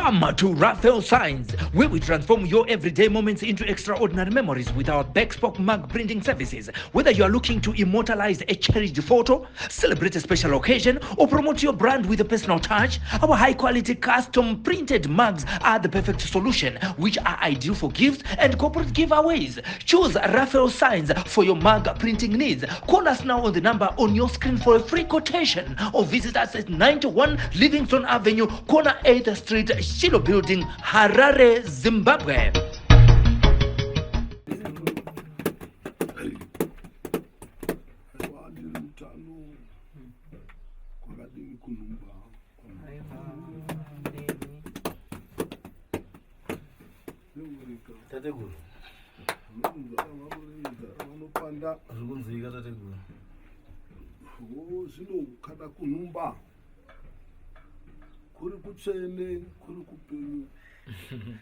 Come to Raphael Signs, where we transform your everyday moments into extraordinary memories with our bespoke mug printing services. Whether you are looking to immortalize a cherished photo, celebrate a special occasion, or promote your brand with a personal touch, our high-quality custom printed mugs are the perfect solution, which are ideal for gifts and corporate giveaways. Choose Raphael Signs for your mug printing needs. Call us now on the number on your screen for a free quotation, or visit us at 91 Livingston Avenue, corner 8th Street, Shilo Building, Harare, Zimbabwe. Tateguru. Vanopanda zvikunzwika tateguru. Zvinokada kunumba. Kuri kutsvene, kuri kupenyu.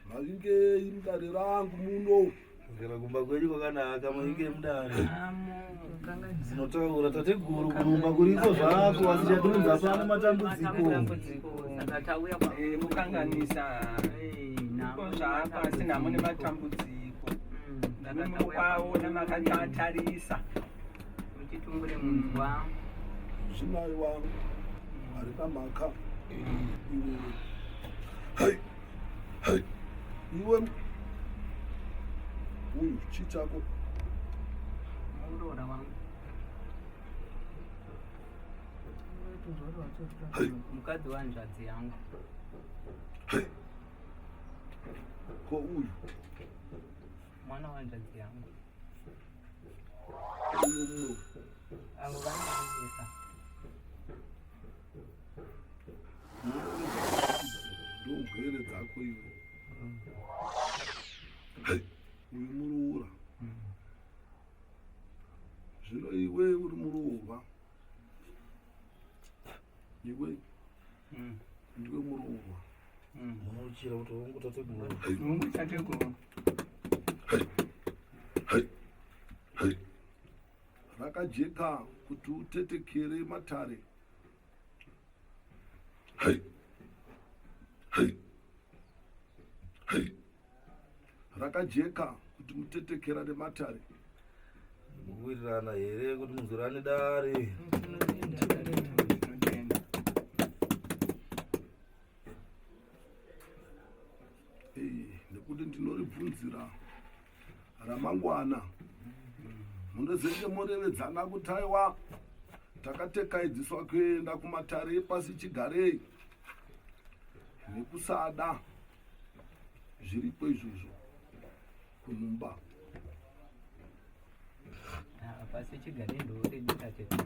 Mainge imudare rangu muno. Kugara kumba kwenyu kwakanaka mainge mudare. Dzinotaura tateguru kurumba kuriko zvako asi chatunza pana matambudziko. Saka tauya mukanganisa nako zvako asi namo nematambudziko. Ndakatawaona makatatarisa. Muchitumbure munzwa. Zvimaiwa harina mhaka. Hai. Iwe uyu chii chako? Muroora wangu. Mukadzi wanzvadzi yangu. Hai. Ko uyu? Mwana wanzvadzi yangu. Uyu Avo vanoendesa. ndogwere dzako iwe. Hai. Uyu muroora. Zvino iwe uri muroora. Iwe ndiwe muroora. Munochira kuti wangu tateguru. Mungu tateguru. Hai. Rakajeka kuti utetekere matare. Hai. Rakajeka kuti mutetekera nematare. Muwirirana here kuti muzorane dare. Nekuti ndinoribvunzira ramangwana. Munozenge morevedzana kuti aiwa takatekaidziswa kuenda kumatare epasi Chigarei. Nekusada zviripo izvozvo kunumba. Pasi Chigarei ndoredika chete.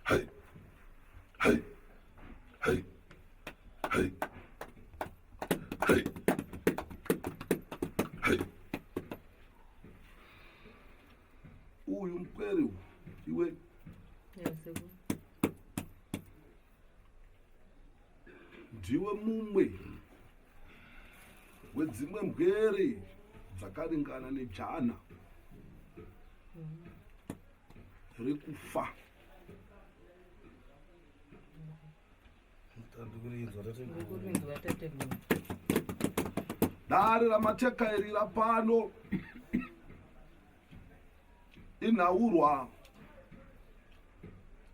Hai. Uyu mupwere iwe. Ndiwe mumwe wedzimwe mbwere dzakaringana nejana rekufa. Dare ramatekairira pano inhaurwa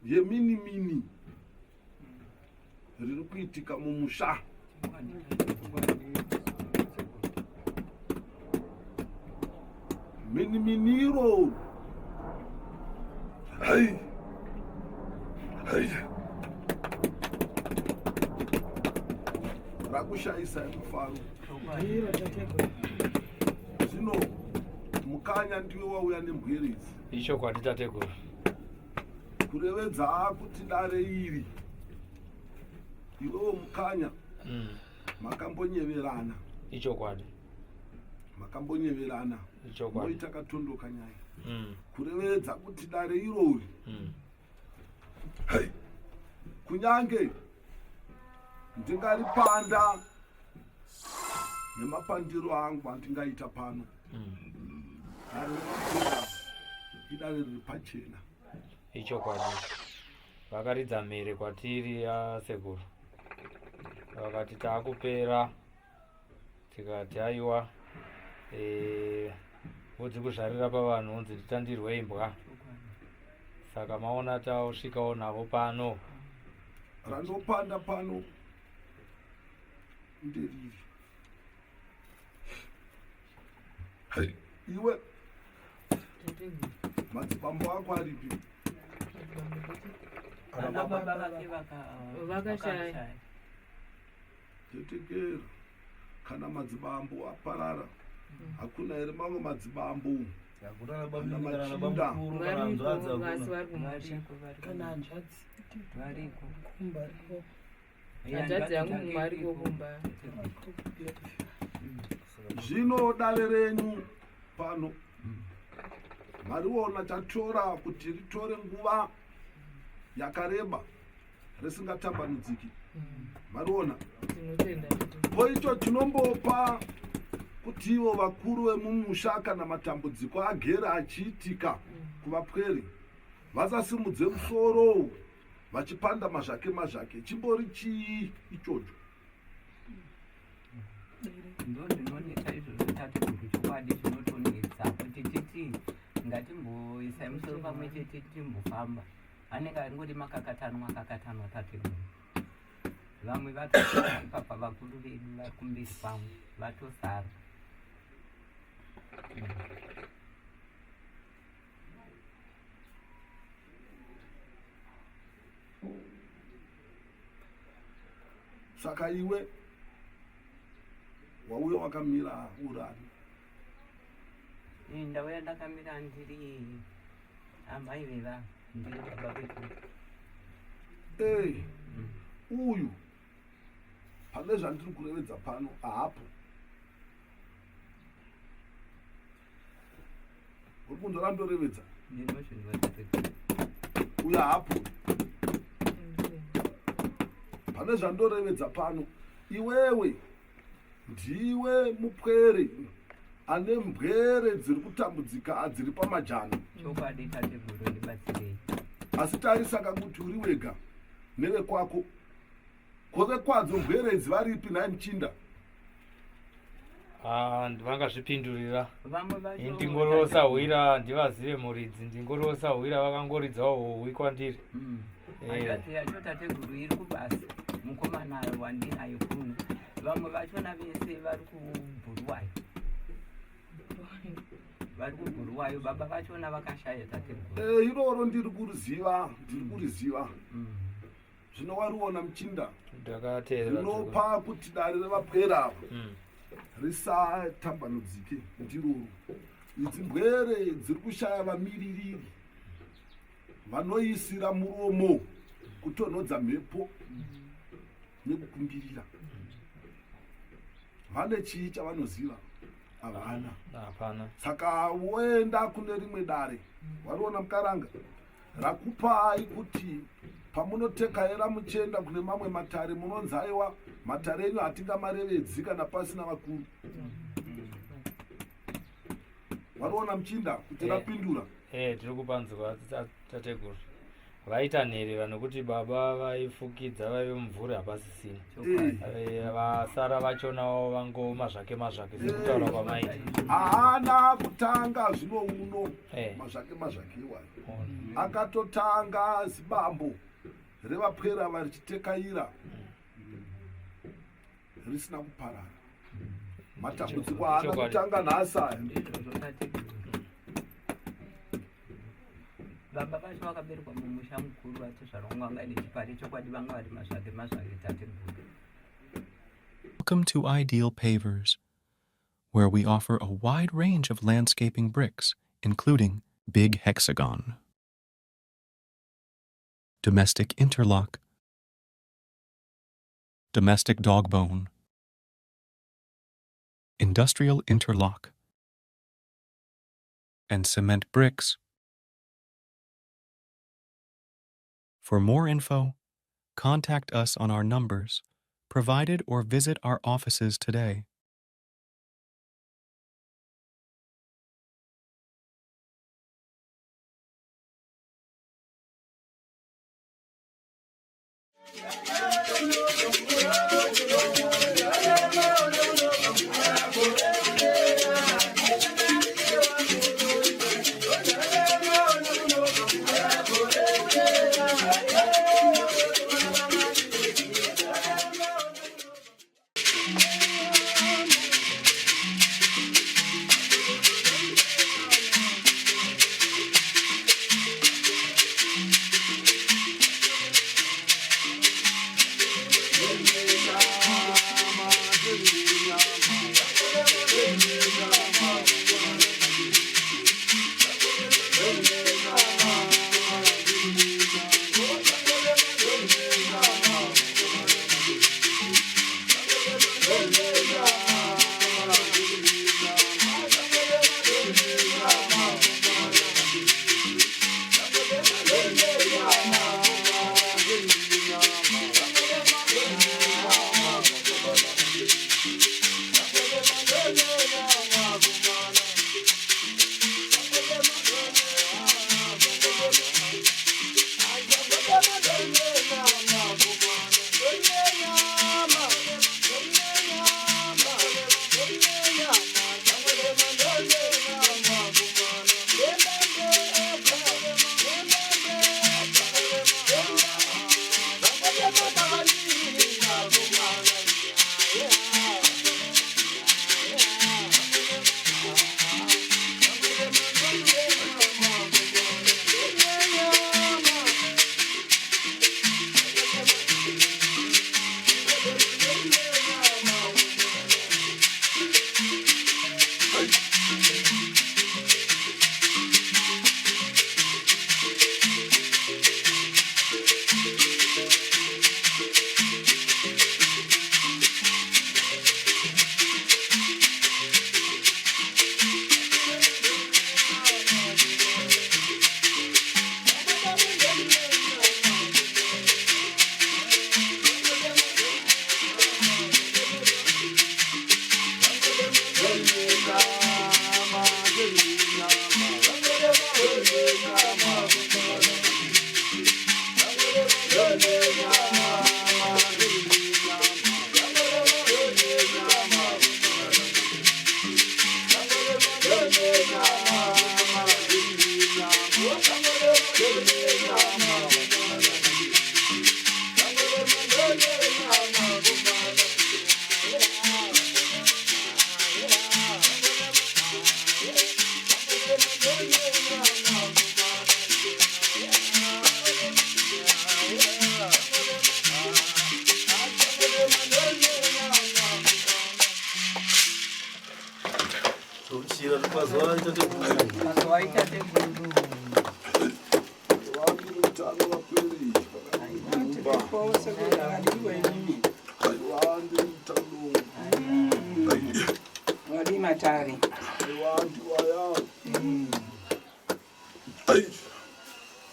yeminimini riri kuitika mumusha. Miniminiro. Hai. Rakushayisa mufaro. Zvino mukanya ndiwe wauya nembwere idzi. Icho kwati tateguru. Kurevedza kuti dare iri iwewo mukanya makambonyeverana. Icho kwati. Makambonyeverana. Icho kwati. Moita katondoka nyaya. Kurevedza kuti dare irori. Hai. Kunyange ndingaripanda nemapandiro angu andingaita pano. Idare riri pachena. Icho kwati. vakaridza mhere kwatiri yasekuru, vakati taakupera, tikati aiwa udzi kuzvarira pavanhu unzi titandirwe imbwa, saka maona tausvikawo navo pano. Randopanda pano nderiri. Hey, iwe madzibambo ako aripi? Ana baba vake vakashaya. Tetekera kana madzibambo aparara, hakuna ere mamwe madzibambo Yakutana bambi kana bamukuru kana nzwadza kana hanzvadzi Variko. kumbariko Hanzvadzi yangu variko kumba. zvino dare renyu pano mariona tatora kuti ritore nguva yakareba risingatambanudziki. Mariona tinotenda poicho tinombopa kuti ivo vakuru vemumusha kana matambudziko agere achiitika kuvapweri vasasimudze musoro vachipanda mazvake mazvake. Chimbori chii ichocho? Ndozvinonetsa izvozvo tateguru chokwadi zvinotonetsa kuti titi ngatimboisai musoro pamwe chete timbofamba. Anenge aringoti makakatanwa tateguru. Vamwe vatopapa vakuru vedu vari kumberi pamwe vatosara. Saka iwe wauya wakamira urani? Ndauya ndakamira ndiri amai veva ndiri baba vedu. Uyu pane zvandiri kurevedza pano hapo. Uri kundorandorevedza Ndinozvindotateguru. uyu hapo. Pane zvandorevedza pano, iwewe ndiwe mupwere ane mbwere dziri kutambudzika adziri pamajana. Chokwadi tateguru ndibatsirei. Asi tarisaka kuti uri wega nevekwako. Kove kwadzo mbwere idzi varipi naye Muchinda? Ndivangazvipindurira. Vamwe vacho Ndingorosahwira ndivazive muridzi, ndingorosahwira vakangoridzawo huhwi kwandiri. Hanzvadzi yacho tateguru iri kubasa mukomanayo wandinayo kuno. Vamwe vachona vese vari kubhuruwayo. Vari kubhuruwayo, baba vachona vakashaya tateguru. Iroro ndiri kuriziva. Zvino wariona Muchinda, zvinopa kuti dare revapwera ava risatambanudzike ndiroro. Idzi mbwere dziri kushaya vamiririri vanoisira muromo kutonhodza mhepo nekukumbirira. Vane chii chavanoziva? Havana. Hapana. Saka woenda kune rimwe dare, wariona mukaranga, rakupai kuti pamunotekayera muchienda kune mamwe matare munonzi aiwa matare enyu hatingamarevedzi kana pasina vakuru. Wariona Muchinda kuti rapindura? Tiri kupanzwa tateguru. Vaita nherera nokuti baba vaifukidza vaive mumvuri hapasisina. Vasara vachonavo vangoma zvake sekutaura kwamaita. Haana kutanga zvino uno mazvake iwayo. Akatotanga zibambo revapwera varichitekaira risina kuparara. Matambudziko haana kutanga nhasi aya. Baba vacho vakaberekwa mumusha mukuru vatizvarwa vanga ine chipari chokwadi vanga vari mazvake tateguru. Welcome to Ideal Pavers, where we offer a wide range of landscaping bricks, including Big Hexagon, Domestic Interlock, Domestic Dogbone, Industrial Interlock, and Cement Bricks. For more info, contact us on our numbers provided or visit our offices today.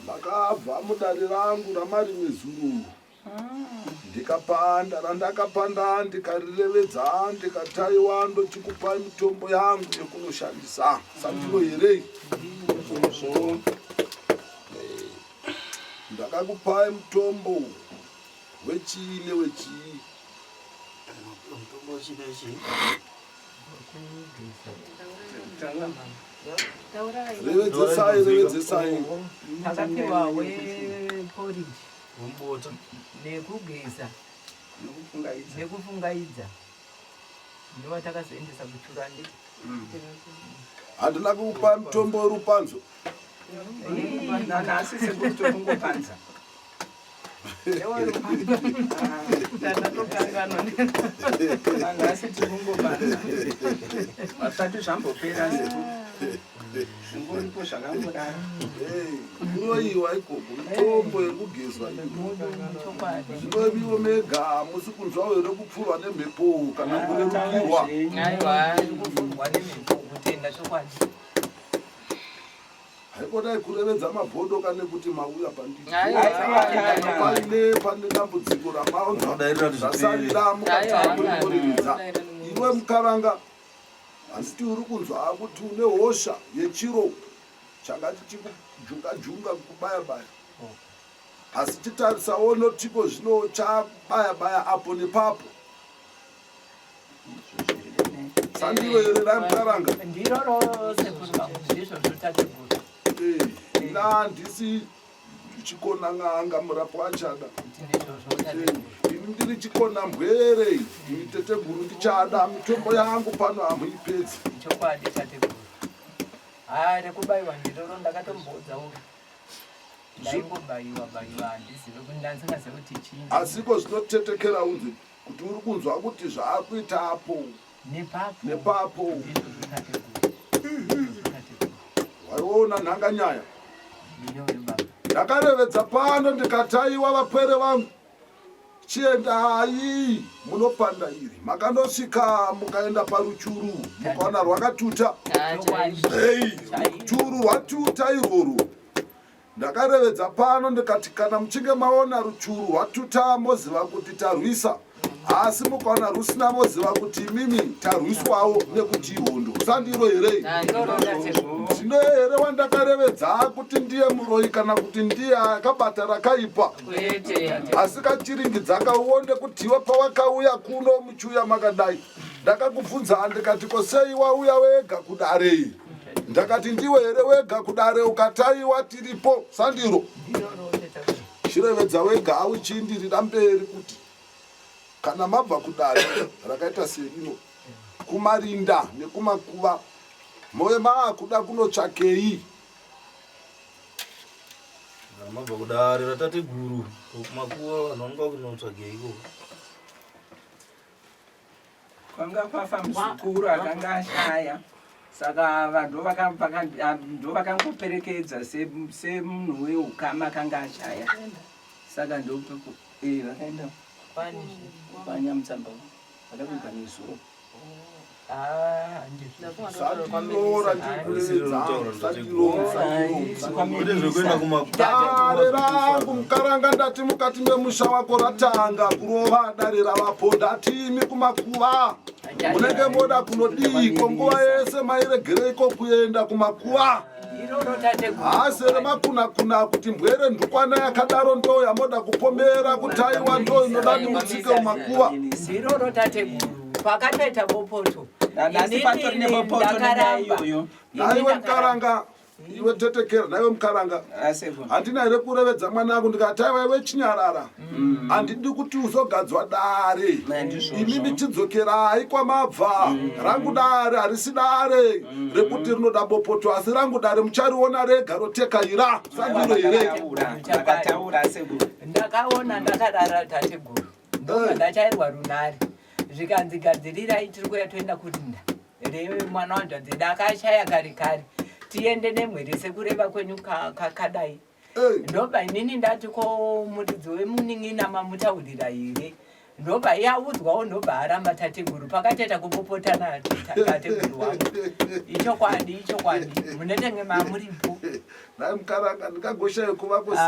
Ndakabva mudare rangu ramari mezuru ndikapanda randakapanda ndikarirevedza ndikataiwa ndochikupai mitombo yangu yekunoshandisa sandino here ndakakupai mutombo wechii newechii revedzesai takapiwa weporiji nekugeza nekufungaidza ndiwa takazoendesa kuturande handina kukupa mutombo werupanzo asisi kutokungopanza asi tikungopanza asati zvambopera zvingoripo zvakangorara unoyiwa ikoko mitombo yekugezwa zvinoviwo mega musi kunzwa here kupfurwa nemhepo kana kurerukirwa kufurwa nemhepo kutenda chokwadi haikodai kurevedza mabhodo kane kuti mauya panditipaine pane dambudziko ramaonzvasarira mukatamurevedza iwe mukaranga handiti uri kunzwa kuti une hosha yechiro chakati chikujunga-junga kubaya-baya asi titarisawo notiko zvino chabaya-baya apo nepapo. Sandiro here Mukaranga. Ndiroro sekuru ndizvo zvotataura. Ina handisi chikona ng'anga murapo achada. Ini ndiri chikona mbwere, ini teteguru ndichada, mitombo yangu pano hamuipedzi. Chokwadi tateguru. Rekubayiwa ndiroro ndakatomboudzawo. Ndaingobaiwa handizive kuti ndandisingazive kuti chiinyi. Asiko zvinotetekera unze kuti uri kunzwa kuti zvaakuita apo nepapo. Waiona nhanganyaya. Ndakarevedza pano ndikataiwa vapwere vangu. Chiendai munopanda iri. Makandosvika mukaenda paruchuru. Mukaona rwakatuta. Ruchuru rwatuta irworwo. Ndakarevedza pano ndikati kana muchinge maona ruchuru rwatuta moziva kuti tarwisa. Asi mukaona rusina moziva kuti mimi tarwiswawo nekuti ihondo. Sandiro here? Zvino here wandakarevedza kuti ndiye muroyi kana kuti ndiye akabata rakaipa. Asi kachiringidzaka uone kuti iwe pawakauya kuno muchiuya makadai. Ndakakubvunza ndikati kosei wauya wega kudarei. Ndakati ndiwe here wega kudare ukataiwa tiripo. Sandiro chirevedza wega auchindirira mberi kuti kana mabva kudare rakaita serino kumarinda nekumakuva moyo maakuda kunotsvakei. Mabva kudare ratateguru kumakuva vanonga kunotsvakeiko. Kwanga kwafa muzukuru akanga ashaya. Saka vanhu ndo vakangoperekedza semunhu weukama akanga ashaya. Saka ndo vakaenda Panyamutsamba vakapinda nezuro. Dare rangu Mukaranga ndati mukati memusha wako ratanga kurova dare ravapo ndatimi kumakuva. Munenge moda kunodiko nguva yese mairegereiko kuenda kumakuva. Asi remakuna kuti mbwere ndukwana yakadaro ndo yamoda kupomera kutaiwa ndo inoda nimutsike mumakuva. Ziroro tateguru pakatoita bopoto. Naiwe Mukaranga, iwe tetekera, naiwe Mukaranga. Handina here kurevedza mwana wangu ndikataiwa iwe chinyarara. Handidi kuti uzogadzwa dare. Imimi chidzokerai kwamabva. Rangu dare harisi dare rekuti rinoda bopoto, asi rangu dare muchariona rega rotekaira. Sandiro here. Ndakaona ndakadara tateguru. Ndachairwa runare. Zvikanzigadzirirai tiri kuya toenda kurinda. Rewe mwana wanzvadzi ndakashaya kare tiende nemwere sekureva kwenyu kakadai. Ndoba inini ndati ko muridzi wemunin'ina mamutaurira here. Ndoba yaudzwawo ndoba aramba tateguru pakatoita kupopotana tateguru wangu. Ichokwadi munetenge mamuripo. Nai Mukaranga ndikagoshaye kuva kusi.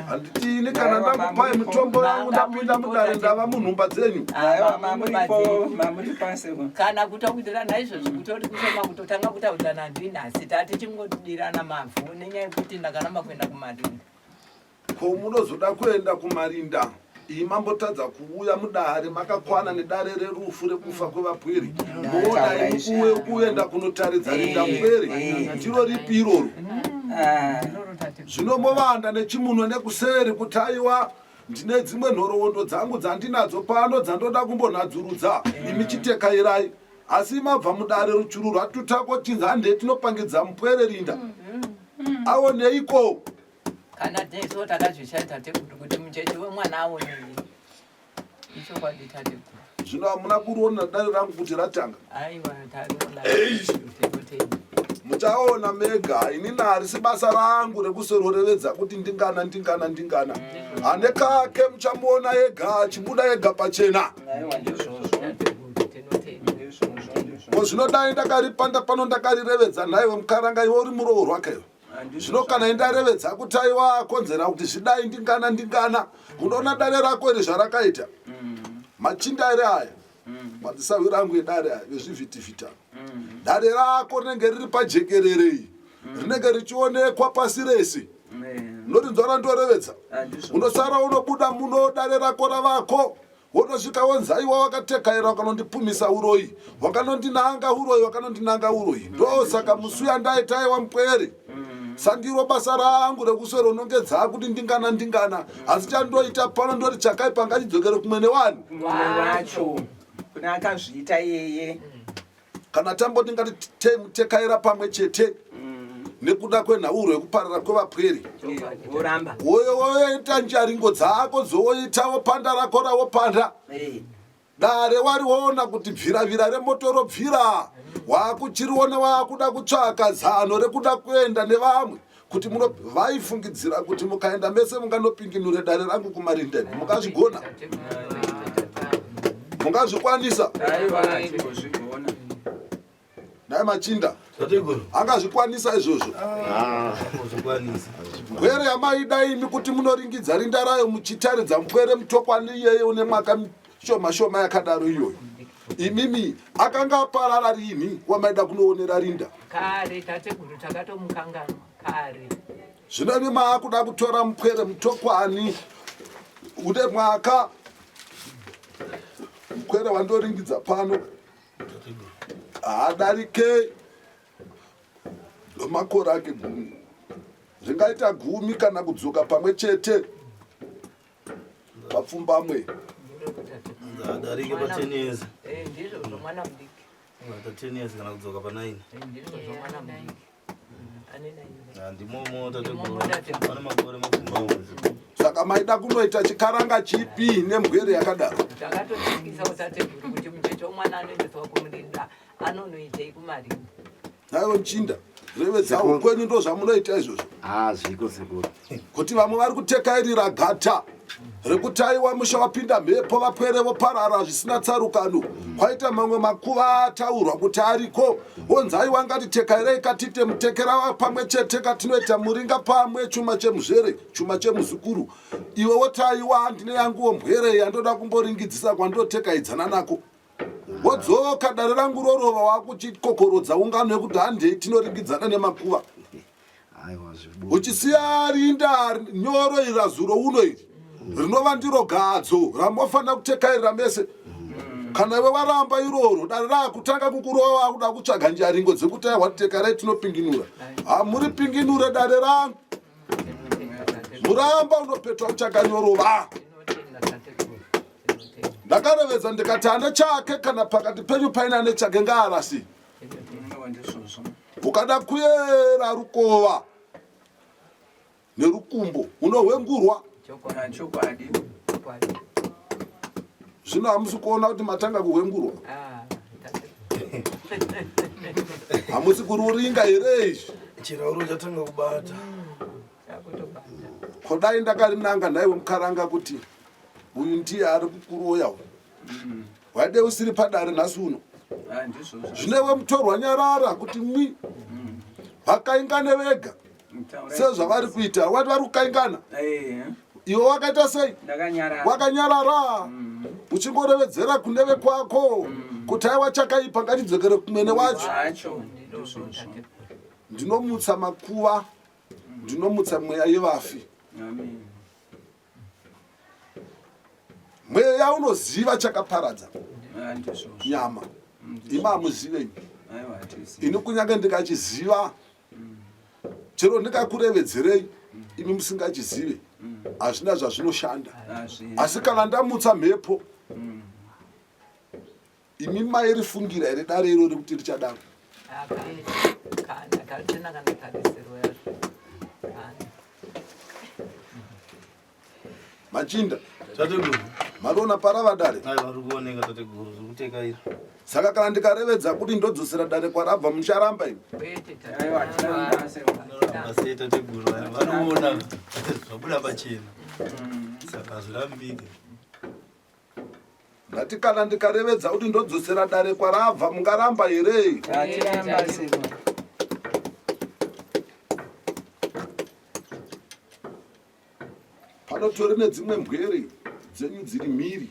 Handiti ini kana ndakupai mitombo yangu ndapinda mudare ndava munhumba dzenyu. Kana kutokuitirana izvozvo kutori kushoma kutotanga kutaurirana ndini asi tati chingodirana mavhu nenyaya yekuti ndakaramba kuenda kumarinda. Ko munozoda kuenda kumarinda imambotadza kuuya mudare makakwana nedare rerufu rekufa kwevapweri. Moda kuenda kunotaridza rinda mbwere ndiro ripi iroro. Zvinombovanda nechimunhu nekuseri kutaiwa. Ndine dzimwe nhoroondo dzangu dzandinadzo pano dzandoda kumbonhadzurudza imi chitekairai. Asi mabva mudare ruchuru rwatutako chinzi handetinopangidzwa mupwere rinda. Aoneiko? Kana teso takazvishaya tateguru kuti mucheche wemwana aonei. Ichokwadi tateguru. Zvino hamuna kuriona dare rangu kuti ratanga. Aiwa tariona. Muchaona mega. Inini harisi basa rangu rekusororevedza kuti ndingana. Ane kake muchamuona yega achibuda yega pachena. Zvinodai ndakaripanda pano ndakarirevedza naiwe Mukaranga iwe uri muroho rwake. Zvino kana indarevedza kutaiwa akonzera kuti zvidai ndingana. Unoona dare rako iri zvarakaita. Machinda ere aya. Madzisawi rangu edare aya vezvivhitivhita. Dare rako rinenge riri pajekererei. Rinenge richionekwa pasi rese. Munorinzwa ndorevedza. Unosara unobuda muno dare rako ravako. Wonosvika wonzaiwa wakatekaira wakanondipumisa uroi. Wakanondinanga uroi, wakanondinanga uroi. Ndo saka musuya ndaitaiwa mupwere. Sandiro basa rangu rekuswera unongedza kuti ndingana asi chandoita pano ndoti chakaipa ngachidzokere kumwene wani wacho kuna akazviita yeye kana tambo tekaira pamwe chete nekuda kwenhauro yekuparara kwevapweri uramba woyoita njaringo dzako dzoitawo panda rako rawopanda dare wariona kuti bviravira remoto robvira wakuchiriona wakuda kutsvaka zano rekuda kuenda nevamwe kuti vaifungidzira kuti mukaenda mese munganopinginure dare rangu kumarindeni mukazvigona mungazvikwanisa dai machinda angazvikwanisa izvozvo pwere yamaidaimi kuti munoringidza rinda rayo muchitaridza mupwere mutokwani iyeye une mwaka shoma yakadaro iyoyo imimi akanga aparara rini wamaida kunoonera rinda kare tateguru takatomukangana kare zvino imi maakuda kutora mupwere mutokwani une mwaka mupwere wandoringidza pano adarike makore ake 10 zvingaita 10 kana kudzoka pamwe chete vapfumbamwe adarike pa 10 years ndizvo zvomwana mudiki ata 10 years kana kudzoka pa 9 ndizvo zvomwana mudiki ndimomo tateguru pane makore mapfumbamwe saka maida kunoita chikaranga chipi nemwere yakadaro takatotsingisa utateguru kuti mucheche womwana anoendeswa kumurinda anonoitei kumarinda naiwo nchinda revedza ukwenyu ndo zvamunoita izvozvo zviko sekuru kuti vamwe vari kutekairira gata rekutaiwa musha wapinda mhepo vapwere voparara zvisina tsarukano kwaita mamwe makuva ataurwa kuti ariko onzaiwa ngati tekairei katite mutekera pamwe chete katinoita muringa pamwe chuma chemuzvere chuma chemuzukuru iwe wotaiwa ndine yanguwo mbwere yandoda kumboringidzisa kwandotekaidzana nako wodzoka dare rangu rorova wakuchikokorodza ungano yekuti handei tinoringidzana nemakuva uchisiya rinda nyoro iri razuro uno iri rinova ndiro gadzo ramofanira kutekairira mese kana iwe waramba iroro dare raakutanga kukurova wakuda kutsvaga njaringo dzekuti aiwatekarai tinopinginura hamuri pinginure dare rangu muramba unopetwa kutsvaga nyorova ndakarevedza ndikati ane chake kana pakati penyu paine ane chake ngaarasi ukada kuyera rukova nerukumbo unohwengurwa zvino hamusi kuona kuti matanga kuhwengurwa hamusi kururinga here izvi chirauro chatanga kubata kodai ndakarinanga naiwe mukaranga kuti uyu ndiye ari kukuroya waide usiri padare nhasi uno zvinewe mutorwa nyarara kuti mwi vakaingane vega sezvavari kuita wati vari kukaingana iwe wakaita sei wakanyarara uchingorevedzera kune vekwako kuti aiwa chakaipa ngatidzokere kumwene wacho ndinomutsa makuva ndinomutsa mweya yevafi mweya unoziva chakaparadza nyama ima hamuzivei ini kunyange ndikachiziva chero ndikakurevedzerei imi musingachizive hazvina zvazvinoshanda asi kana ndamutsa mhepo imi mairifungira here dare irori kuti richadaro machinda tateguru mariona parava dare vari kuoneka tateguru zvekutekaira saka kana ndikarevedza kuti ndodzosera dare kwarabva mucharamba imi sei tateguru variona zvabuda pachena saka hazvirambike ngati kana ndikarevedza kuti ndodzosera dare kwarabva mungaramba here panotori nedzimwe mbwere dzenyu dziri mhiri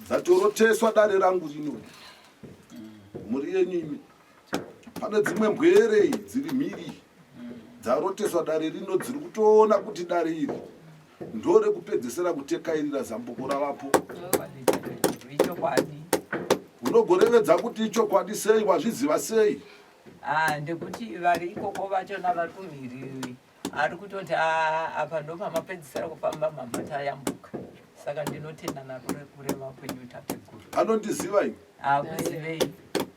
dzatoroteswa dare rangu rino muri yenyu imi pane dzimwe mbwere dziri mhiri dzaroteswa dare rino dziri kutoona kuti dare iri ndore kupedzesera kutekairira zambuko ravapo. Unogorevedza kuti ichokwadi sei, wazviziva sei? Ndekuti vari ikoko vachona vari kumhiriri ari kutoti apa ndo pamapedzisira kufamba mamata yambuka. Saka ndinotenda kurema kwenyu tateguru. Anondiziva ini? Kuzivei.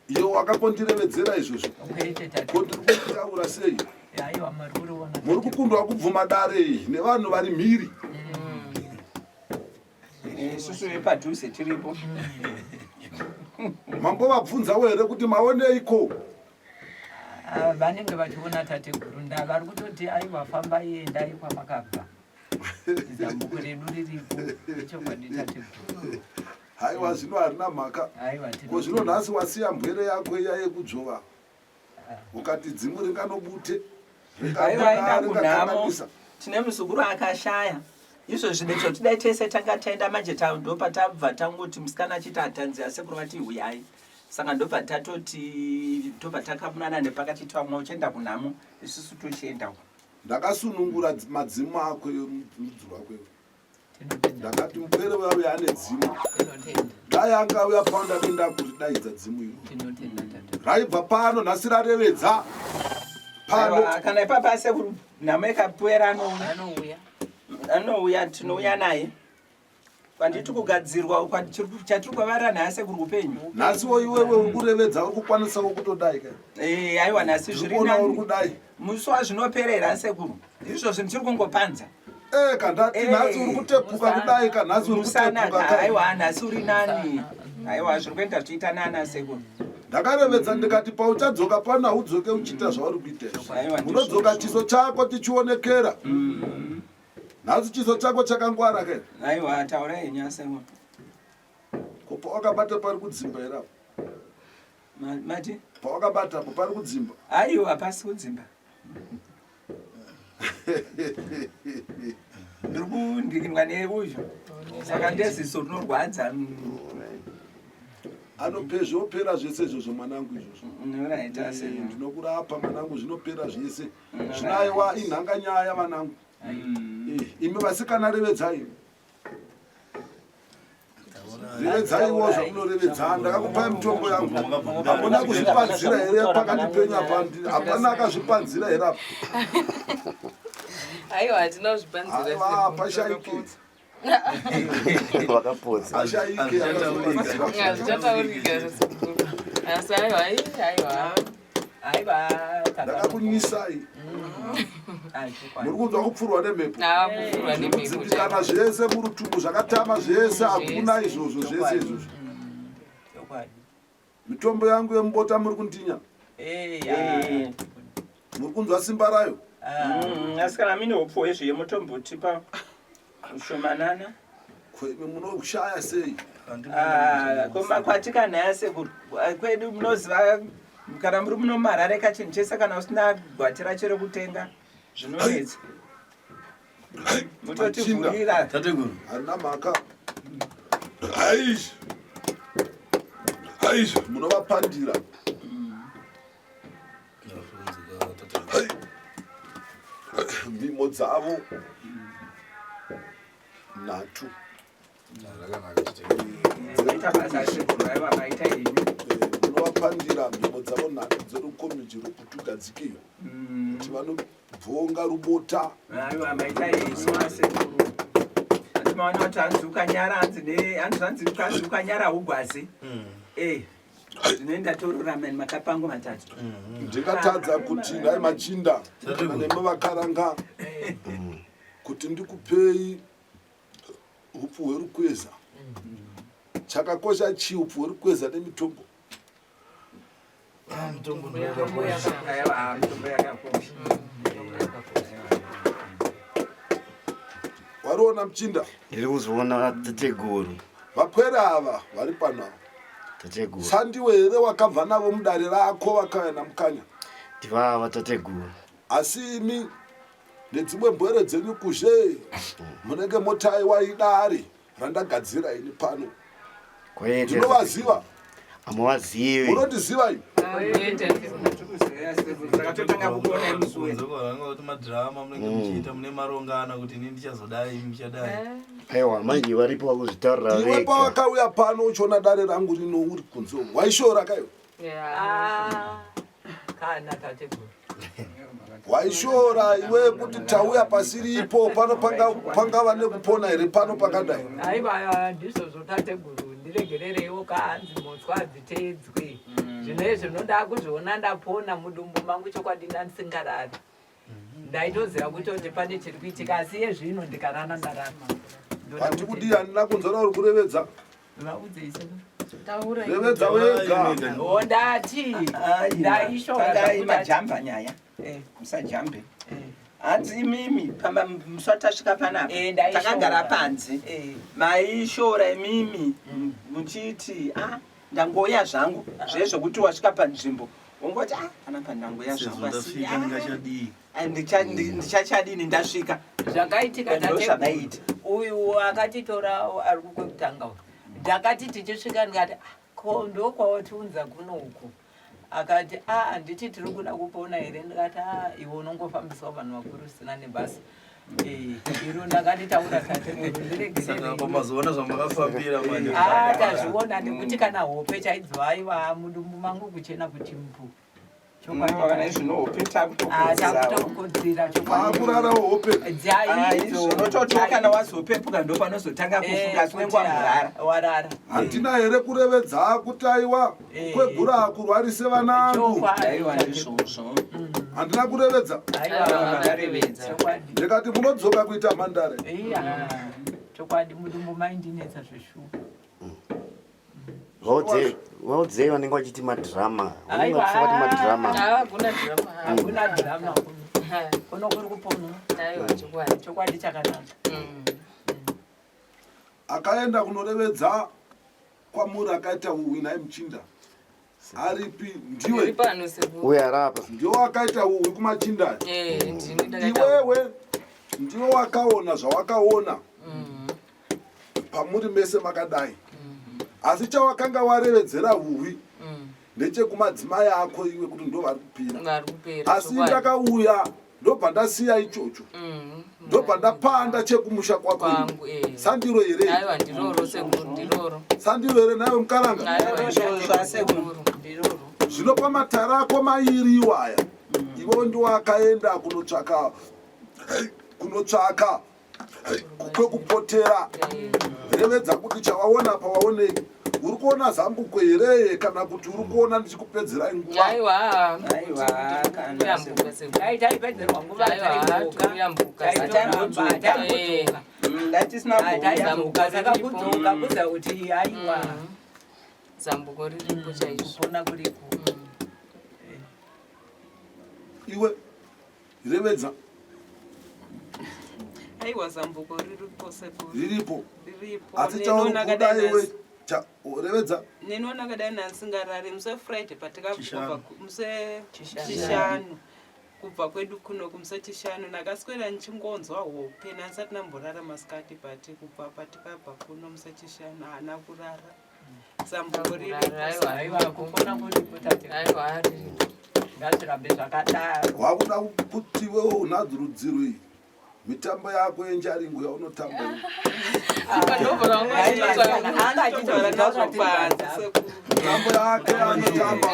Iyo wakakondirevedzera izvozvo. Kwete tateguru. Kondikutaura sei? Aiwa marikuona. Muri kukundwa kubvuma dare nevanhu vari mhiri. Isusu vepadhuze tiripo. Mambovabvunzawo here kuti maoneiko? Vanenge vachiona tateguru vari kutoti aiwa fambai endai kwamakabva. Zambuko redu riripo ichokwadi tateguru. Haiwa zvino harina mhaka. Ko zvino nhasi wasiya mbwere yako iya yekudzvova ukati dzimu ringanobute aivaenda kunhamo. Tine muzukuru akashaya izvozvi nezvotidai tese tanga taenda manje ndobva tabva tangoti musikana achiti atanzi sekuru vati uyai. Saka ndobva tatoti tobva takamunana nepakati twamwe uchienda kunhamo isusu tochiendawo. Ndakasunungura madzimu ako mudzi wako. Ndakati mupere wauya ane dzimu. Dai angauya paunda denda kuti daidza dzimu iro. Raibva pano nhasi rarevedza. Pano kana ipapa sekuru nhamo ikapwera anouya tinouya naye. Kwanditi kugadzirwa chatiri kwavara nhasi kuri upenyu. Nhasiwo iwewe uri kurevedza uri kukwanisawo kutodai kai? Aiwa nhasi zviri nani. Uri kudai. Musi wazvinoperera sekuru. Izvozvo ndiri kungopanza. Kandati nhasi uri kutepuka kudai ka nhasi uri kutepuka kai? Aiwa nhasi uri nani. Aiwa zviri kuenda zvichiita nana sekuru. Ndakarevedza ndikati pauchadzoka pana udzoke uchiita zvauri kuita. Unodzoka chiso chako tichionekera. Nhasi chiso chako chakangwara kai? Aiwa taurai nyase mo. Ko wakabata pari kudzimba era? Mati? Wakabata pari kudzimba? Aiwa pasi kudzimba. Ndiri kundikinwa neuyu. Saka ndeziso rinorwadza. Zvinopera zvese izvozvo mwanangu izvozvo. Noraita sei. Ndinokurapa mwanangu zvinopera zvese. Zvinaiwa inhanga nyaya mwanangu. Imi vasikana revedzai. Revedzaiwo zvamunorevedza. Ndakakupai mitombo yangu. Hamuna kuzvipanzira here pakati penyu apa? Hapana akazvipanzira here apa? Aiwa tinozvipanzira. Aiwa pashaiki. Wakapodza. Pashaiki akazvipanzira. Zvichataurika sekuru. Asi aiwa. Ndakakunyisai. Muri kunzwa kupfurwa nemhepo? Kupfurwa nemhepo. Kudzimbikana zvese murutumbu zvakatama zvese hakuna izvozvo zvese izvozvo. Mitombo yangu yemubota muri kundinya? Muri kunzwa simba rayo? Asi kana mine upfu wezvo yemutombo tipa ushomanana. Kwemi munoshaya sei? Koma kwatika naye sekuru kwedu munoziva kana muri muno marare kachinhu chese kana usina gwatira chero kutenga zvinonetsa. Mutotivhurira tateguru. Harina mhaka. Munovapandira. Mhimo dzavo nhatu. Munovapandira mhimo dzavo nhatu dzerukomichi rwekutugadzikirwa kuti vanobvonga rubota. Maona kuti hanzuka nyara hanzi ukazuka nyara ugwazi. Zvinoenda toruramani makapango matatu. Ndingatadza kuti ndai machinda nemuvakaranga kuti ndikupei upfu hwerukweza. Chakakosha chii upfu hwerukweza nemitombo? Mitombo yakakosha. Wariona mchinda? Ndiri kuzviona tateguru. Vapwere ava vari pano ava. Tateguru. Sandiwe here wakabva navo mudare rako vakauya namukanya? Ndivava tateguru. Asi imi nedzimwe mbwere dzenyu kuzhe munenge motaiwa idare randagadzira ini pano. Ndinovaziva. Hamuvazivi. Munondiziva ini? Takatotanga kuona musuwe. Zokoranga kuti madrama munenge muchiita mune marongana kuti ini ndichazodai muchadai. Aiwa manje varipo vakuzvitarira vega. Iwe pawakauya pano uchiona dare rangu rino uri kunze waishora kayo? Kana tateguru. Waishora iwe kuti tauya pasiripo pano pangava nekupona here pano pakadai? Aiwa ndizvo zvotateguru ndiregererewo kaanzi motswa dziteedzwe. Zvinezvi ndinoda kuzviona ndapona mudumbu mangu chokwadi ndisingarari. Ndaitoziva kuti pane chiri kuitika asi yezvino ndikarana ndarama. Handi kuti handina kunzora uri kurevedza. Vaudzeise. Revedza wega. Ndati ndaishora Pandai majamba nyaya. Musajambe. Hanzi imimi pamba muswatasvika panapa. Takagara panze. Maishora imimi muchiti ndangoya zvangu zvezvo kuti wasvika panzvimbo ungoti panapa ndangoya zvangu asi ndichachadini ndasvika zvakaitika tateguta uyu akatitora ari kwekutanga uyu ndakati tichisvika ndikati ko ndokwawatiunza kuno uku akati handiti tiri kuda kupona here ndikati iwe unongofambiswa vanhu vakuru sina nebhasi iro ndakati taura tateguta mazoona zvamakafambira manje tazviona nekuti kana hope chaidzo aiwa mudumbu mangu kuchena kuti mpu akurara hope dzaizonototoka kana wazopepuka ndo panozotanga kufuka swengwa warara handina here kurevedza kuti aiwa kwegura kurwarise vanangu handina kurevedza ndikati munodzoka kuita mhandare chokwadi mudumbu maindinetsa zveshupa Waudzei vanenge vachiti madrama. Hakuna drama. Kuno kuri kupona. Chokwadi chakanaka. Akaenda kunorevedza kwamuri akaita uwi naye Muchinda. Aripi ndiwe? Uye arapa. Ndiwe akaita uwi kuMachinda. Iwewe ndiwe wakaona zvawakaona. Pamuri mese makadai. Asi chawakanga warevedzera uwi ndechekumadzimai ako iwe kuti ndo vari kupira. Asi ndakauya ndobva ndasiya ichocho. Ndobva ndapanda chekumusha kwako. Sandiro here? Aiwa ndiroro sekuru ndiroro. Sandiro here nawe Mukaranga? Zvino pamatara ako mairi iwaya. Iwe ndo wakaenda kunotsvaka kwekupotera. Revedza kuti chawaona pawaonei. Uri kuona zambuko here kana kuti uri kuona ndichikupedzera nguva? Aiwa kana taipedzerwa nguva taiyambuka takudzoka kuza kuti aiwa zambuko riripo chaizvo kupona kuripo. Iwe revedza aiwa zambuko riripo sekuru riripo asi chaurikuda iwe revedza ninoona kadai nansingarari muse Friday patakabva muse chishanu kubva kwedu kuno kumuse chishanu nakaswera nchingonzwa hope nansati namborara masikati pati kubva patikabva kuno muse chishanu haana kurara zambuko riripo kupona kuripo aiwa ngazvirambe zvakadaro. wakuda kuti wewe unadzi rudziro iyi mitambo yako yenjaringo yaunotamba mitambo yake anotamba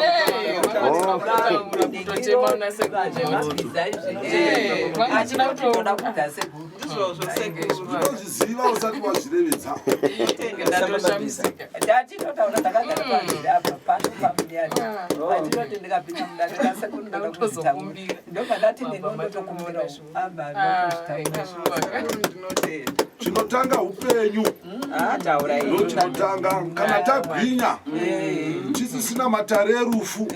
unozviziva usati wazvirevedza. Chinotanga upenyu chinotanga kana tagwinya tisisina matare erufu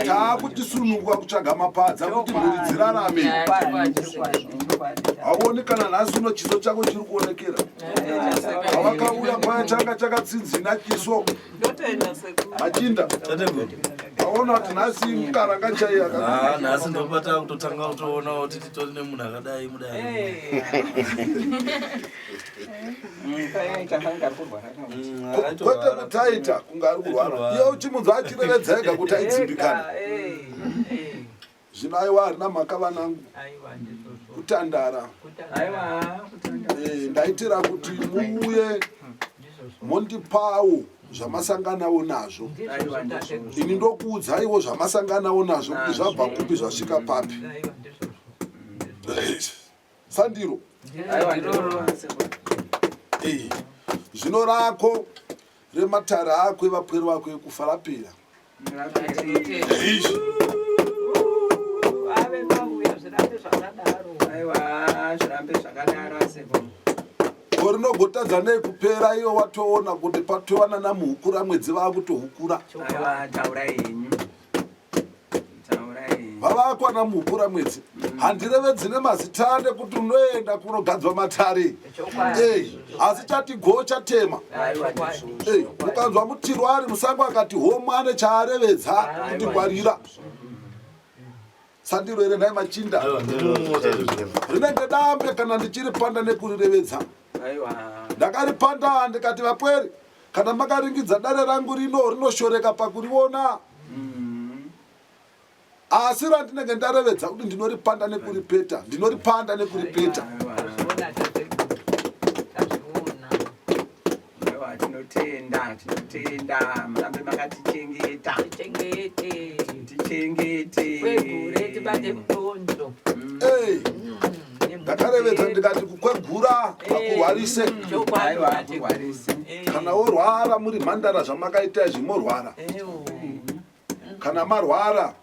taakuti sunungwa kutsvaga mapadza kuti mhuri dzirarame. Hauoni kana nhasi uno chiso chako chiri kuonekera awakauya kwaya changa chakatsinzina chiso Machinda aona kuti nhasi Mukaranga chaiya nhasi ndopata kutotanga kutoona kuti titori nemunhu akadai mudai kwete kutaita kunga ari kurwara iye uchimunzwa achirevedza ega kuti aidzimbikana zvino aiwa harina mhaka vanangu kutandara ndaitira kuti muuye mondipawo zvamasanganawo nazvo ini ndokuudzaiwo zvamasanganawo nazvo kuti zvabva kupi zvasvika papi sandiro zvino rako rematare akwe vapweri vako ekufa rapera rinogotadza nei kupera iyo watoona kuti patovana namuhukura mwedzi vakutohukura vavakwa namuhukura mwedzi handireve dzine mazita ane kuti unoenda kunogadzwa matare asi chati go chatema ukanzwa mutirwa ari musango akati homwane chaarevedza kuti ngwarira sandiro here nhai machinda rinenge dambe kana ndichiri panda nekurirevedza ndakaripanda ndikati vapweri kana makaringidza dare rangu rinoshoreka pakuriona asi randinenge ndarevedza kuti ndinoripanda nekuripeta ndinoripanda nekuripeta tinotenda murambe makatichengeta ndakarevedza ndikati kukwegura pakurwarise kana worwara muri mhandara zvamakaita zvimorwara kana marwara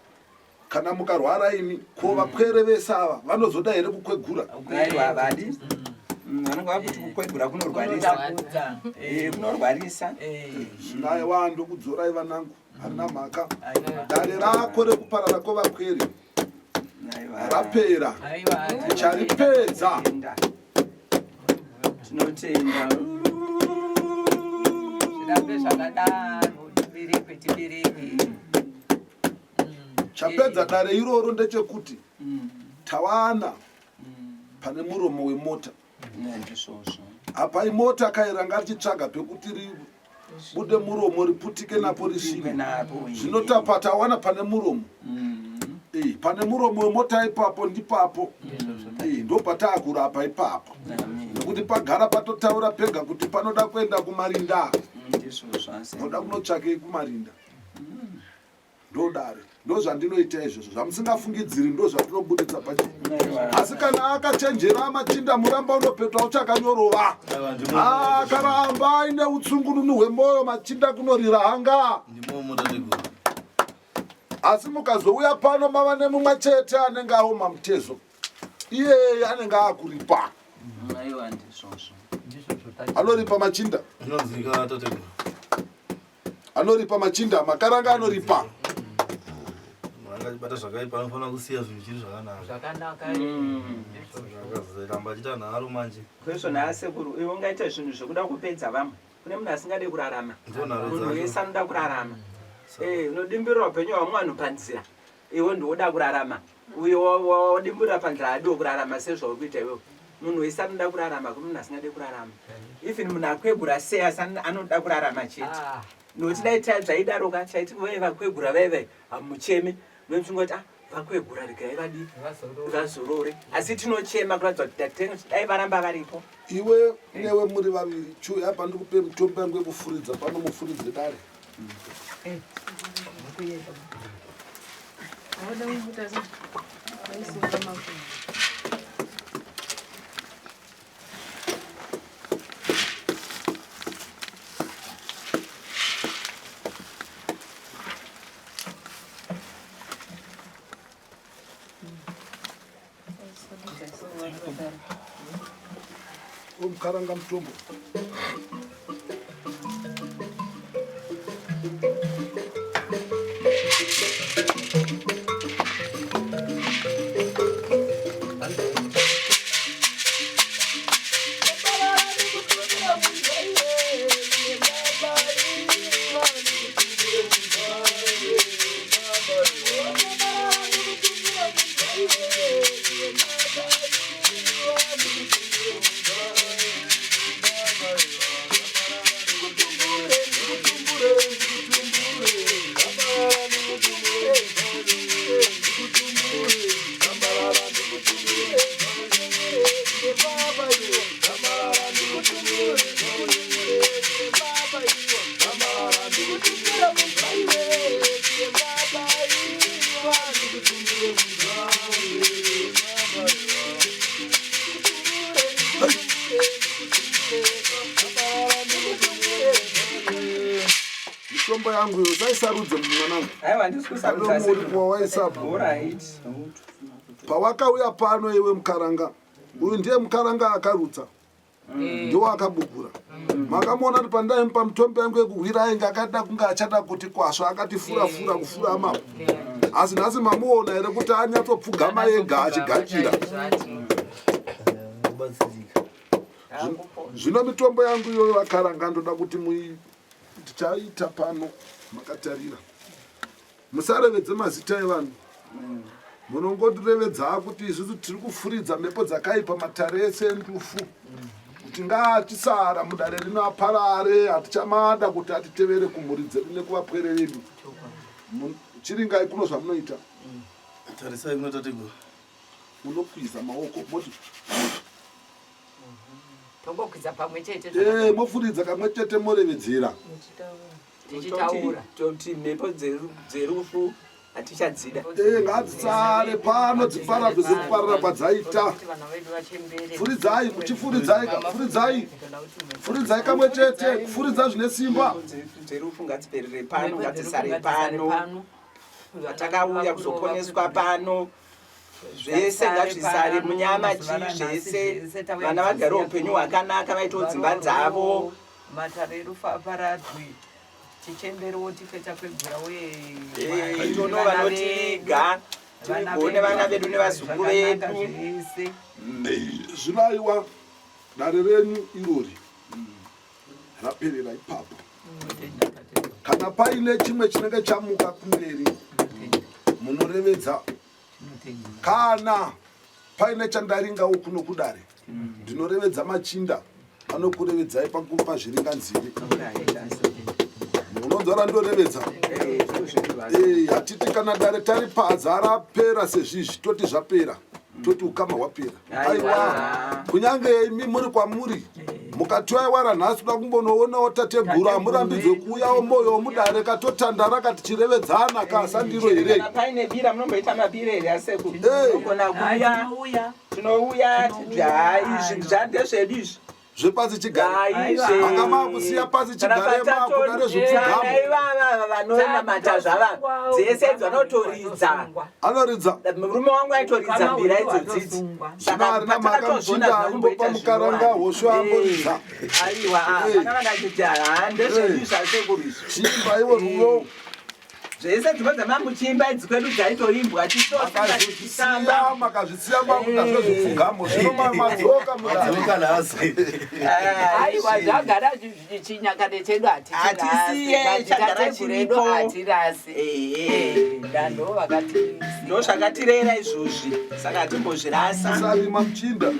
kana mukarwara ini ko vapwere vese ava vanozoda here kukwegura vanenge vakuti kukwegura kunorwarisa naiwa ndokudzorai vanangu harina mhaka dare rako rekuparara kwevapweri rapera charipedza tinotenda chapedza dare iroro ndechekuti tawana pane muromo wemota apa imota kairanga richitsvaga pekuti bude muromo riputike napo risvike zvinotapa tawana pane muromo pane muromo wemota ipapo ndipapo ndopataakurapa ipapo nekuti pagara patotaura pega kuti panoda kuenda kumarinda noda kunotsvakei kumarinda ndodare ndozvandinoita izvozvo zvamusingafungidziri ndozvatinobuditsa pachii asi kana akachenjera machinda muramba unopetwa uchakanyorova akaramba aine utsungununu hwemwoyo machinda kunorira hanga asi mukazouya pano mava nemumwe chete anenge aoma mutezo iyeye anenge akuripa anoripa machinda anoripa machinda makaranga anoripa bata zvakaipa anofanira kusiya zvinhu chiri zvakanaka akazoramba achita nharo manje kwezvo naasekuru iwe ungaita zvinhu zvekuda kupedza vamwe kune munhu asingade kurarama munhu wese anoda kurarama unodimburira upenyu hwamwe vanhu panzira iwe ndioda kurarama uye wadimbirira panzira adiwo kurarama sezvauri kuita iwewe munhu wese anoda kurarama kune munhu asingade kurarama even munhu akwegura sei asi anoda kurarama chete nokuti dai zvaidaroka chaiti veve vakwegura veve hamuchemi vemchingoti vakwegura regai vadi vazorore asi tinochema kuratidza kuti dai varamba varipo iwe newe muri vaviri chuya apa ndikupe mutombo yangu yekufuridza pano mufuridze dare umkaranga mutombo mitombo yangu iyo saisarudze mwanangu. Aiwa ndisikusarudza muri kwawaisapo. Alright. Pawakauya pano iwe Mukaranga. Uyu ndiye Mukaranga akarutsa. Ndiwo akabukura. Makamona kuti pandaimupa mitombo yangu yekuhwira ainge akada kunge achada kuti kwasva akati fura kufura amapo. Asi nhasi mamuona here kuti anyatsopfugama ega achigadzira. Zvino mitombo yangu iyoyo Vakaranga ndoda kuti tichaita pano makatarira. Musarevedze mazita evanhu. Munongotirevedza kuti isusu tiri kufuridza mhepo dzakaipa matare ese endufu. Kuti ngatisara mudare rino aparare, hatichamada kuti atitevere kumhuri dzedu nekuvapwere vedu. Chiringai kuno zvamunoita. Tarisai kuno tateguru. Munokwiza maoko moti. Tongokwiza pamwe chete. Mofuridza kamwe chete morevedzera. Tichitaura. Toti mhepo dzerufu atichadzida. Ngadzisare pano dziparadzwe sekuparara kwadzaita. Furidzai, muchifuridzai, furidzai kamwe chete, kufuridza zvine simba. Dzerufu ngadziperere pano, ngadzisare pano. Vatakauya kuzoponeswa pano. Zvese ngazvisare munyama zvese. Vana vagare upenyu hwakanaka vaitawo dzimba dzavo. Matare erufu aparadzwe. Tichemberewo tipeta kwegura uye tono vanotiga tigone vana vedu nevazukuru vedu. Zvivaiwa dare renyu irori raperera ipapo. Kana paine chimwe chinenge chamuka kumberi munorevedza. Kana paine chandaringawo kuno kudare ndinorevedza machinda anokurevedzai pakupa zviringanziri. Unonzora ndorevedza. Hatiti kana dare tari padza rapera sezvizvi toti zvapera. Toti ukama hwapera. Aiwa. Kunyange imi muri kwamuri. Mukati wara nhasi kuda kumbonoonawo tateguru amurambidzwe kuuyawo moyo womudare katotandara kati chirevedzana kasandiro here. Paine bira munomboita mabira here aseku. Unogona kuuya. Tinouya izvi zvandezvedu izvi. Zvepasi chigare. Angama kusiya pasi chigare makudare zvopfugama. Vanonamata zvava. Dzese dzanotoridza. Anoridza. Murume wangu aitoridza mbira idzodzidzi. Saka makamchinda aimbopa Mukaranga hosho amboridza. Aiwa, vana vanachiti ndezvedu zvasekuru izvi. Chimba iwo ruyo. Zvese dzimba dzamamuchimba idzi kwedu dzaitorimbwa tichitamba makazvisiya makuda zvezvopfugamo zvino madzoka mudzoka nhasi. Aiwa zvagara chinyakare chedu hatisiye chagara chiripo hatirasi. Ndando vakati ndo zvakatirera izvozvi saka hatimbozvirasa. Sarima muchinda.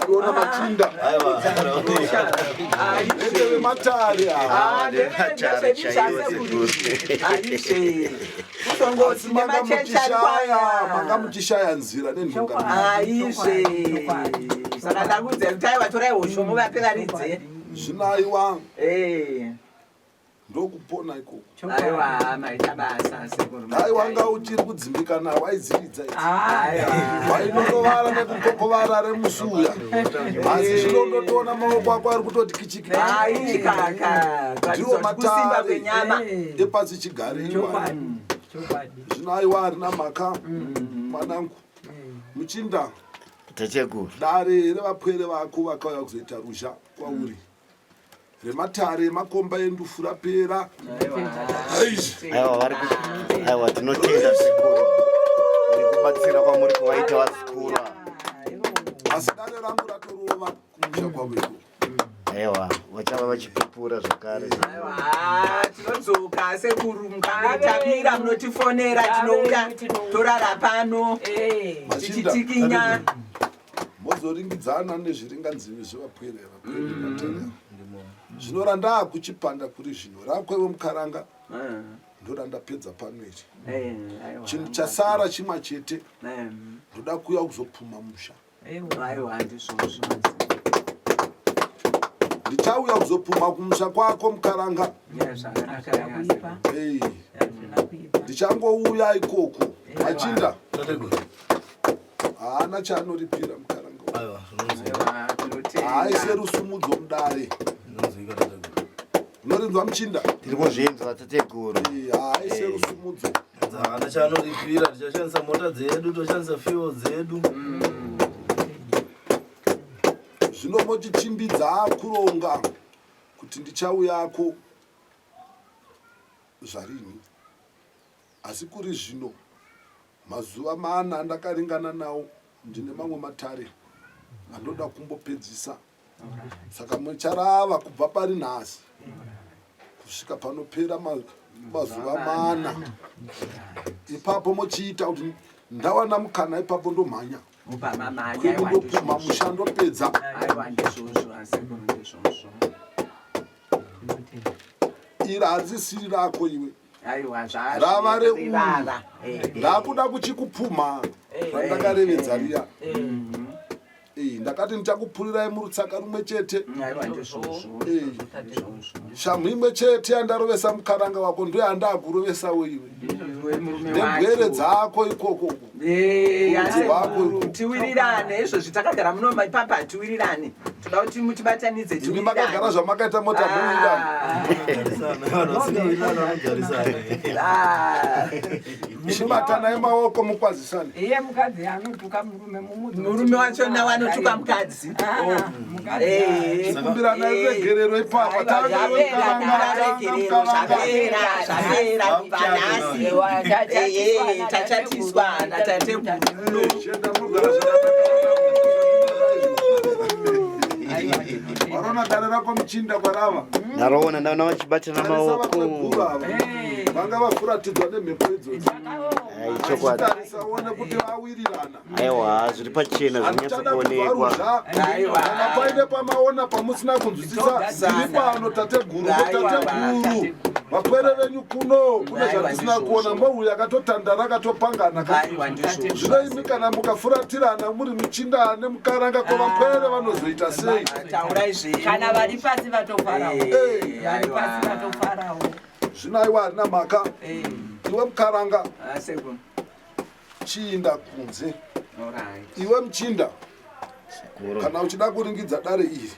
Mariona Machinda. Ndewe matari awa. Manga muchishaya nzira nenhunga. Aizve. Saka ndakudze kuti aiwa torai hoshomo vapekaridze. Zvinaiwa. Ndokupona ikoko. Aiwa maita basa sekuru. Aiwa nga uchiri kudzimbika nawo waizividza idzi. Wainonovara nekukokovara remusuya. Asi zvinondotoona maoko ako ari kutoti kichiki. Kaka. Ndiwo Kusimba kwenyama. Epasi chigare iwa. Zvinaiwa harina mhaka mwanangu. Muchinda. Tachekuru. Dare revapwere vako vakauya kuzoita ruzha kwauri. Rematare makomba endufu rapera. Aiwa tinotenda sikuru. Ndikubatsira kwamuri kuvaita vasikura. Asi dare rangu ratorova kumusha kwavo. Aiwa vachava vachipupura zvakare. Aiwa tinodzoka sekuru mukatamira munotifonera tinouya torara pano tichitikinya. Mozoringidzana nezviringanzimi zvevapwere zvinora ndaakuchipanda kuri zvino rakwevo mukaranga ndora ndapedza panoiti chinhu chasara chimwe chete ndoda kuuya kuzopfuma musha ndichauya kuzopfuma kumusha kwako mukaranga ndichangouya ikoko Machinda haana chaanoripira mukaranga haise rusumudzo mudare unorinzwa Muchinda tiri kuzvinzwa tateguru haise rusumudzo haana chaanoripira tichashandisa mota dzedu toshandisa fuel dzedu zvino motichimbidza kuronga kuti ndichauyako zvarini asi kuri zvino mazuva mana ndakaringana nawo ndine mamwe matare andoda kumbopedzisa saka mucharava kubva pari nhasi kusvika panopera mazuva mana ipapo mochiita kuti ndawana mukana ipapo ndomhanya ndopuma mushando pedza iri harisisiri rako iwe rava reuyu ndakuda kuchikupuma randakarevedza riya ndakati ndichakupurirai murutsaka rumwe chete shamhu imwe chete yandarovesa mukaranga wako ndiyo yandakurovesawo iwe nembwere dzako ikoko tiwirirane izvozvi takagara muno maipapa hatiwirirane toda kuti mutibatanidze imi makagara zvamakaita mota chibatanai maoko mukwazisane iye mukadzi anotuka murume murume wacho nawanotuka mukadzi kumbirana regerero ipapa zvapera vanhasi tachatiswa natateguru varona dare rako Muchinda kwarava ndaroona ndaona vachibatana maoko vanga vafuratidzwa nemhepo idzodzo chokwadi tarisaone kuti vawirirana aiwa zviri pachena zvinyatsokuonekwa kana paine pamaona pamusina kunzwisisa zviri pano tateguru vapwere venyu kuno kune zvatisina kuona mbohuyu akatotandara akatopangana zvinoimi kana mukafuratirana muri Muchinda nemukaranga ko vapwere vanozoita sei kana vari pasi vatofarawo zvinaiwa harina mhaka iwe mukaranga chiinda kunze iwe Muchinda kana uchida kuringidza dare iri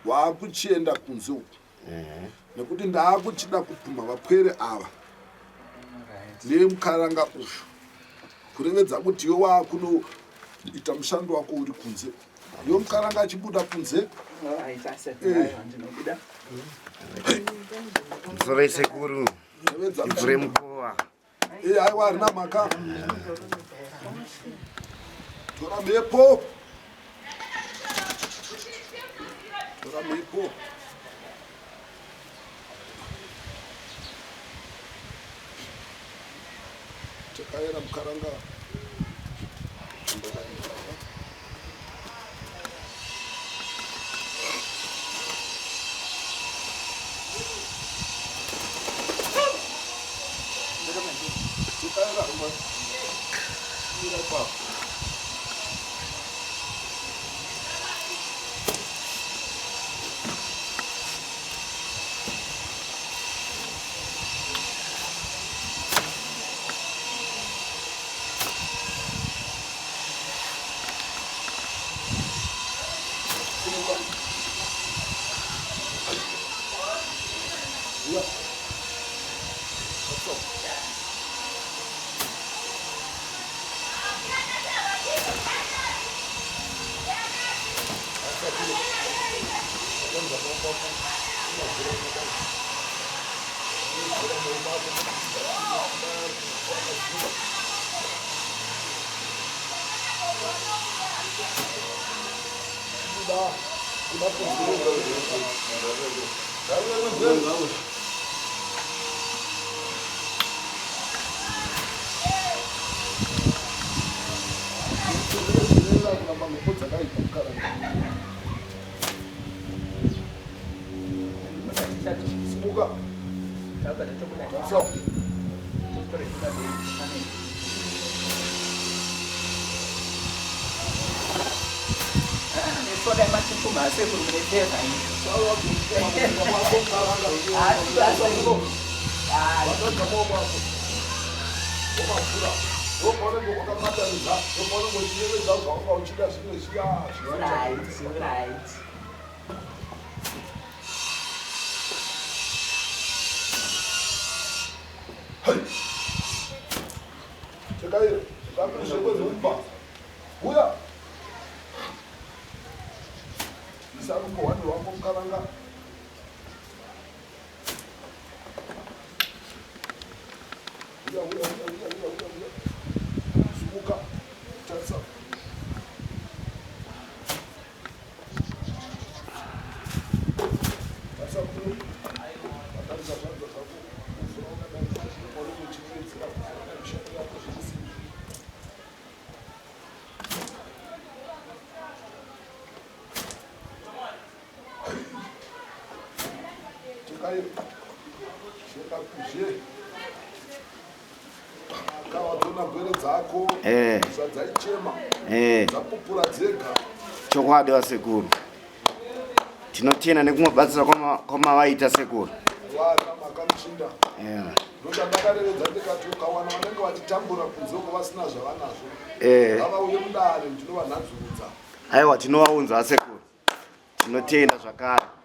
waakuchienda kunze uku nekuti ndaakuchida kupuma vapwere ava nemukaranga uyu kurevedza kuti iwe waakunoita mushando wako uri kunze iwe mukaranga achibuda kunze msorei sekuru ivhure mukova aiwa harina mhaka tora mhepo takaera mukaranga chokwadi wasekuru tinotenda nekumubatsira kwamavaita sekuru ndokandakareredza ndikati ukawana vanenge vachitambura kunze kwavasina zvavanazvo vavauye mudare ndinovanhadzurudza. aiwa tinovaunza sekuru tinotenda zvakare.